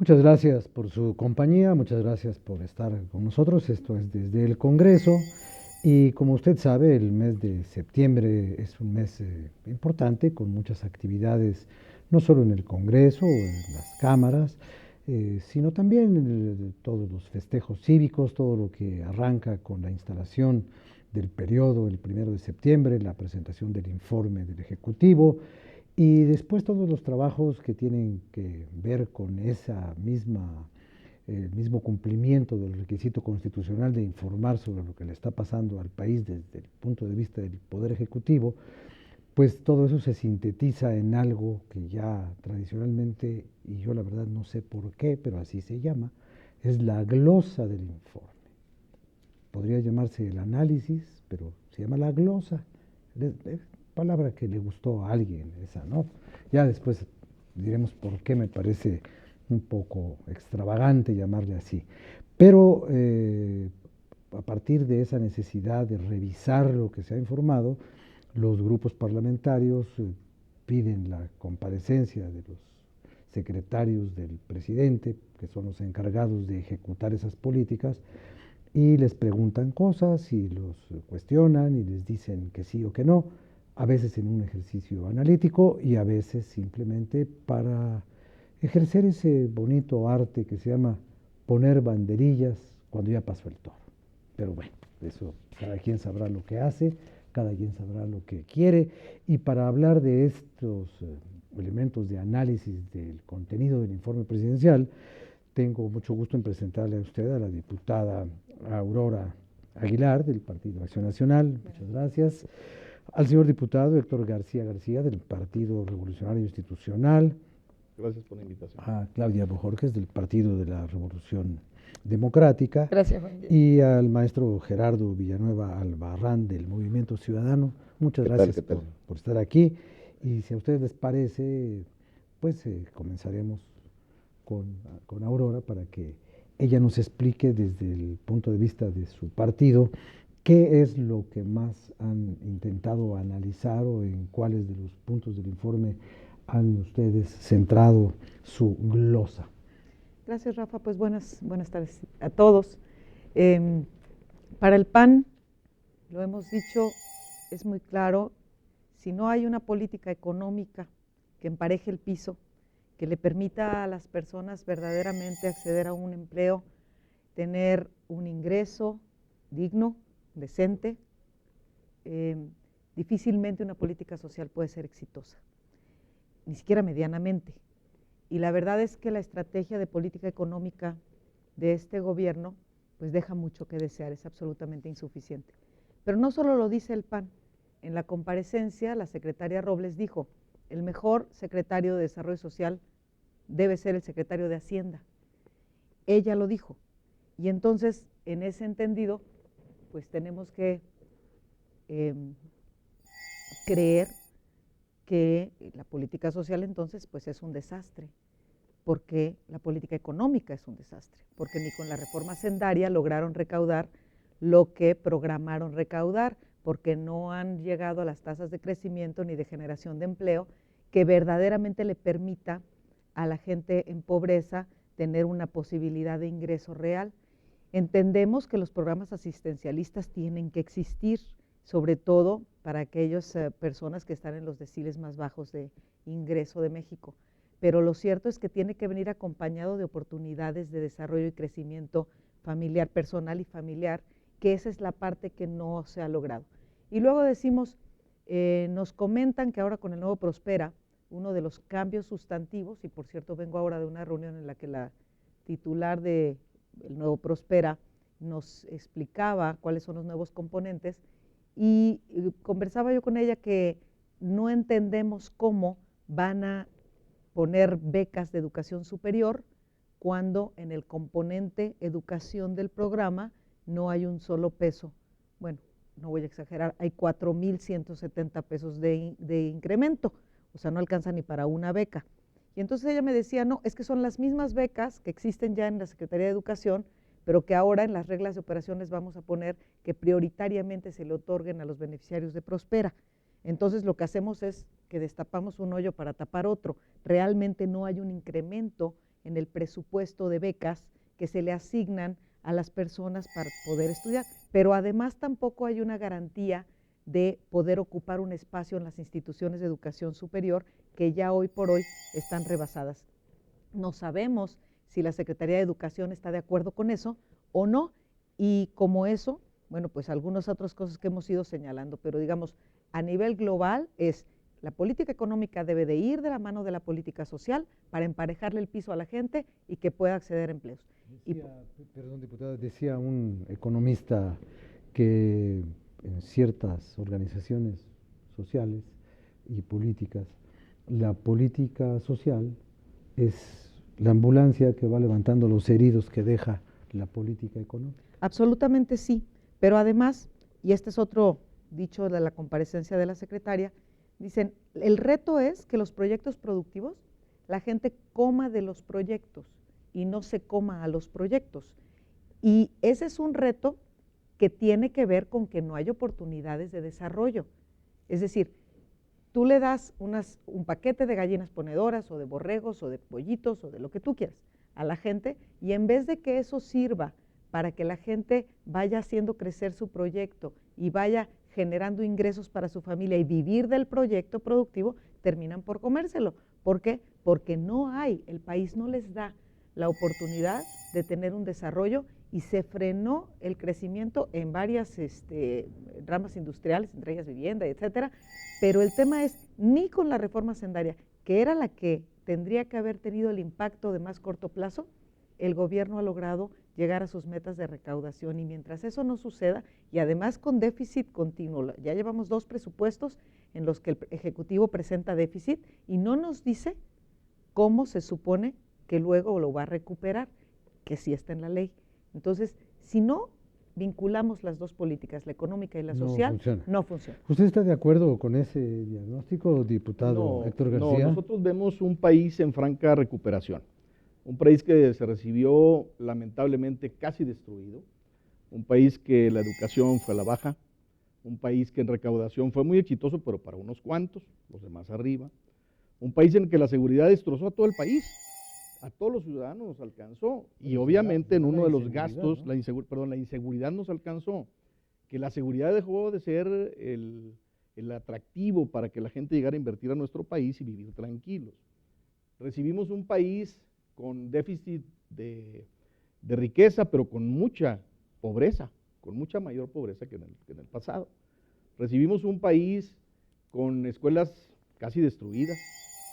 Muchas gracias por su compañía, muchas gracias por estar con nosotros. Esto es desde el Congreso y como usted sabe, el mes de septiembre es un mes importante con muchas actividades, no solo en el Congreso o en las cámaras, sino también en todos los festejos cívicos, todo lo que arranca con la instalación del periodo el 1 de septiembre, la presentación del informe del Ejecutivo y después todos los trabajos que tienen que ver con esa misma, el mismo cumplimiento del requisito constitucional de informar sobre lo que le está pasando al país desde el punto de vista del Poder Ejecutivo, pues todo eso se sintetiza en algo que ya tradicionalmente, y yo la verdad no sé por qué, pero así se llama, es la glosa del informe. Podría llamarse el análisis, pero se llama la glosa. Palabra que le gustó a alguien, esa, ¿no? Ya después diremos por qué me parece un poco extravagante llamarle así. Pero a partir de esa necesidad de revisar lo que se ha informado, los grupos parlamentarios piden la comparecencia de los secretarios del presidente, que son los encargados de ejecutar esas políticas, y les preguntan cosas y los cuestionan y les dicen que sí o que no, a veces en un ejercicio analítico y a veces simplemente para ejercer ese bonito arte que se llama poner banderillas cuando ya pasó el toro. Pero bueno, eso cada quien sabrá lo que hace, cada quien sabrá lo que quiere y para hablar de estos elementos de análisis del contenido del informe presidencial, tengo mucho gusto en presentarle a usted a la diputada Aurora Aguilar del Partido Acción Nacional. Muchas gracias. Al señor diputado Héctor García García del Partido Revolucionario Institucional. Gracias por la invitación. A Claudia Bojorges del Partido de la Revolución Democrática. Gracias, Juan. Y al maestro Gerardo Villanueva Albarrán del Movimiento Ciudadano. Muchas gracias por estar aquí. Y si a ustedes les parece, pues comenzaremos con Aurora para que ella nos explique desde el punto de vista de su partido qué es lo que más han intentado analizar o en cuáles de los puntos del informe han ustedes centrado su glosa. Gracias, Rafa. Pues buenas tardes a todos. Para el PAN, lo hemos dicho, es muy claro, si no hay una política económica que empareje el piso, que le permita a las personas verdaderamente acceder a un empleo, tener un ingreso digno, decente, difícilmente una política social puede ser exitosa, ni siquiera medianamente. Y la verdad es que la estrategia de política económica de este gobierno pues deja mucho que desear, es absolutamente insuficiente. Pero no solo lo dice el PAN, en la comparecencia la secretaria Robles dijo, el mejor secretario de Desarrollo Social debe ser el secretario de Hacienda. Ella lo dijo. Y entonces, en ese entendido, pues tenemos que creer que la política social entonces pues es un desastre, porque la política económica es un desastre, porque ni con la reforma hacendaria lograron recaudar lo que programaron recaudar, porque no han llegado a las tasas de crecimiento ni de generación de empleo que verdaderamente le permita a la gente en pobreza tener una posibilidad de ingreso real. Entendemos que los programas asistencialistas tienen que existir, sobre todo para aquellas personas que están en los deciles más bajos de ingreso de México. Pero lo cierto es que tiene que venir acompañado de oportunidades de desarrollo y crecimiento familiar, personal y familiar, que esa es la parte que no se ha logrado. Y luego decimos, nos comentan que ahora con el nuevo Prospera, uno de los cambios sustantivos, y por cierto vengo ahora de una reunión en la que la titular del nuevo Prospera nos explicaba cuáles son los nuevos componentes, y conversaba yo con ella que no entendemos cómo van a poner becas de educación superior cuando en el componente educación del programa no hay un solo peso. Bueno, no voy a exagerar, hay 4,170 pesos de incremento, o sea, no alcanza ni para una beca. Y entonces ella me decía, no, es que son las mismas becas que existen ya en la Secretaría de Educación, pero que ahora en las reglas de operaciones vamos a poner que prioritariamente se le otorguen a los beneficiarios de Prospera. Entonces lo que hacemos es que destapamos un hoyo para tapar otro. Realmente no hay un incremento en el presupuesto de becas que se le asignan a las personas para poder estudiar, pero además tampoco hay una garantía de poder ocupar un espacio en las instituciones de educación superior que ya hoy por hoy están rebasadas. No sabemos si la Secretaría de Educación está de acuerdo con eso o no, y como eso, bueno, pues algunas otras cosas que hemos ido señalando, pero digamos, a nivel global es la política económica debe de ir de la mano de la política social para emparejarle el piso a la gente y que pueda acceder a empleos. Perdón, diputada, decía un economista que en ciertas organizaciones sociales y políticas, la política social es la ambulancia que va levantando los heridos que deja la política económica. Absolutamente sí, pero además, y este es otro dicho de la comparecencia de la secretaria, dicen, el reto es que los proyectos productivos, la gente coma de los proyectos y no se coma a los proyectos. Y ese es un reto que tiene que ver con que no hay oportunidades de desarrollo. Es decir, tú le das un paquete de gallinas ponedoras o de borregos o de pollitos o de lo que tú quieras a la gente y en vez de que eso sirva para que la gente vaya haciendo crecer su proyecto y vaya generando ingresos para su familia y vivir del proyecto productivo, terminan por comérselo. ¿Por qué? Porque no hay, el país no les da la oportunidad de tener un desarrollo y se frenó el crecimiento en varias ramas industriales, entre ellas vivienda, etcétera, pero el tema es, ni con la reforma hacendaria, que era la que tendría que haber tenido el impacto de más corto plazo, el gobierno ha logrado llegar a sus metas de recaudación y mientras eso no suceda, y además con déficit continuo, ya llevamos 2 presupuestos en los que el Ejecutivo presenta déficit y no nos dice cómo se supone que luego lo va a recuperar, que sí está en la ley. Entonces, si no vinculamos las 2 políticas, la económica y la social, no funciona. ¿Usted está de acuerdo con ese diagnóstico, diputado Héctor García? No, nosotros vemos un país en franca recuperación, un país que se recibió lamentablemente casi destruido, un país que la educación fue a la baja, un país que en recaudación fue muy exitoso, pero para unos cuantos, los demás arriba, un país en el que la seguridad destrozó a todo el país, a todos los ciudadanos nos alcanzó y obviamente en uno de los gastos, ¿no? La inseguridad nos alcanzó, que la seguridad dejó de ser el atractivo para que la gente llegara a invertir a nuestro país y vivir tranquilos. Recibimos un país con déficit de riqueza, pero con mucha pobreza, con mucha mayor pobreza que en el pasado. Recibimos un país con escuelas casi destruidas,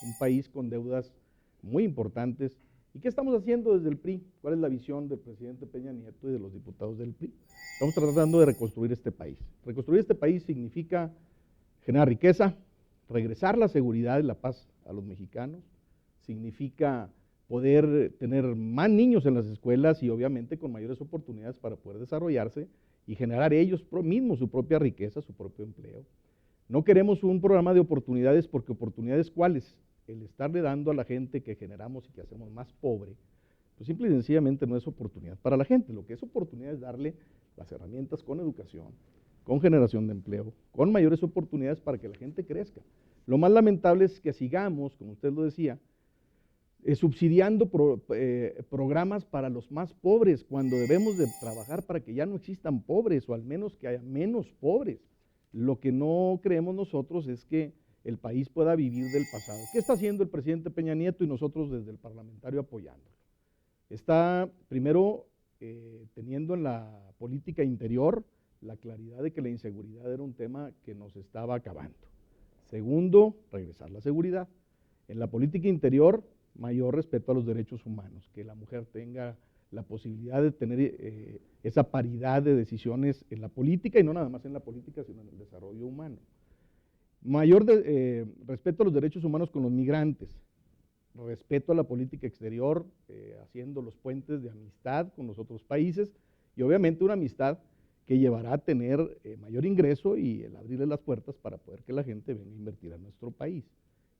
un país con deudas muy importantes. ¿Y qué estamos haciendo desde el PRI? ¿Cuál es la visión del presidente Peña Nieto y de los diputados del PRI? Estamos tratando de reconstruir este país. Reconstruir este país significa generar riqueza, regresar la seguridad y la paz a los mexicanos, significa poder tener más niños en las escuelas y obviamente con mayores oportunidades para poder desarrollarse y generar ellos mismos su propia riqueza, su propio empleo. No queremos un programa de oportunidades porque oportunidades ¿cuáles? El estarle dando a la gente que generamos y que hacemos más pobre, pues simple y sencillamente no es oportunidad para la gente. Lo que es oportunidad es darle las herramientas con educación, con generación de empleo, con mayores oportunidades para que la gente crezca. Lo más lamentable es que sigamos, como usted lo decía, subsidiando programas para los más pobres, cuando debemos de trabajar para que ya no existan pobres o al menos que haya menos pobres. Lo que no creemos nosotros es que el país pueda vivir del pasado. ¿Qué está haciendo el presidente Peña Nieto y nosotros desde el parlamentario apoyándolo? Está primero teniendo en la política interior la claridad de que la inseguridad era un tema que nos estaba acabando. Segundo, regresar la seguridad. En la política interior, mayor respeto a los derechos humanos, que la mujer tenga la posibilidad de tener esa paridad de decisiones en la política y no nada más en la política, sino en el desarrollo humano. Mayor respeto a los derechos humanos con los migrantes, respeto a la política exterior, haciendo los puentes de amistad con los otros países y obviamente una amistad que llevará a tener mayor ingreso y el abrirle las puertas para poder que la gente venga a invertir a nuestro país.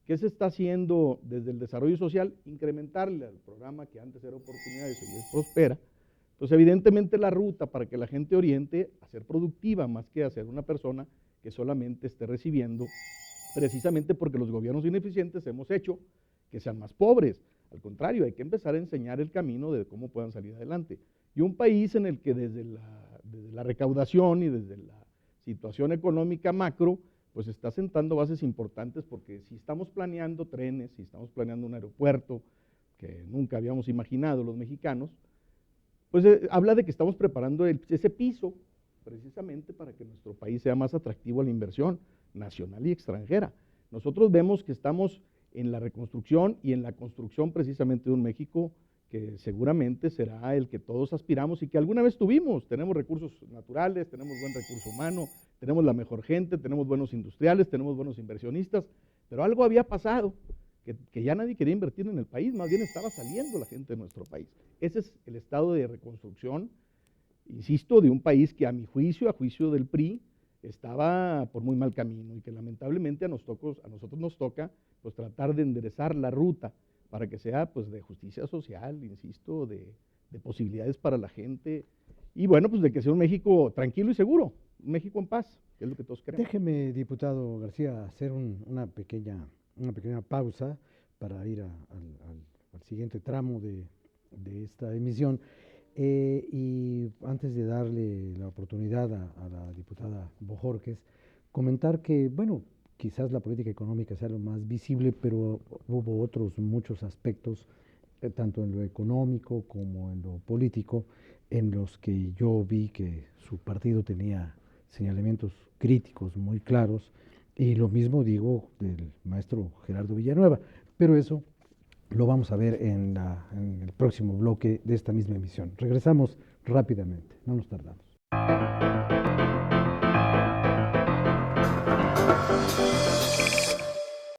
¿Qué se está haciendo desde el desarrollo social? Incrementarle al programa que antes era Oportunidades y hoy es Prospera. Pues evidentemente la ruta para que la gente oriente a ser productiva más que a ser una persona que solamente esté recibiendo, precisamente porque los gobiernos ineficientes hemos hecho que sean más pobres. Al contrario, hay que empezar a enseñar el camino de cómo puedan salir adelante. Y un país en el que desde la recaudación y desde la situación económica macro, pues está sentando bases importantes, porque si estamos planeando trenes, si estamos planeando un aeropuerto, que nunca habíamos imaginado los mexicanos, pues habla de que estamos preparando ese piso precisamente para que nuestro país sea más atractivo a la inversión nacional y extranjera. Nosotros vemos que estamos en la reconstrucción y en la construcción precisamente de un México que seguramente será el que todos aspiramos y que alguna vez tuvimos. Tenemos recursos naturales, tenemos buen recurso humano, tenemos la mejor gente, tenemos buenos industriales, tenemos buenos inversionistas, pero algo había pasado, que ya nadie quería invertir en el país, más bien estaba saliendo la gente de nuestro país. Ese es el estado de reconstrucción, insisto, de un país que a mi juicio, a juicio del PRI, estaba por muy mal camino y que lamentablemente a nosotros nos toca pues tratar de enderezar la ruta para que sea pues de justicia social, insisto, de posibilidades para la gente y bueno, pues de que sea un México tranquilo y seguro, un México en paz, que es lo que todos queremos. Déjeme, diputado García, hacer una pequeña pausa para ir al siguiente tramo de esta emisión. Y antes de darle la oportunidad a la diputada Bojórquez, comentar que, bueno, quizás la política económica sea lo más visible, pero hubo otros muchos aspectos, tanto en lo económico como en lo político, en los que yo vi que su partido tenía señalamientos críticos muy claros, y lo mismo digo del maestro Gerardo Villanueva, pero eso lo vamos a ver en el próximo bloque de esta misma emisión. Regresamos rápidamente, no nos tardamos.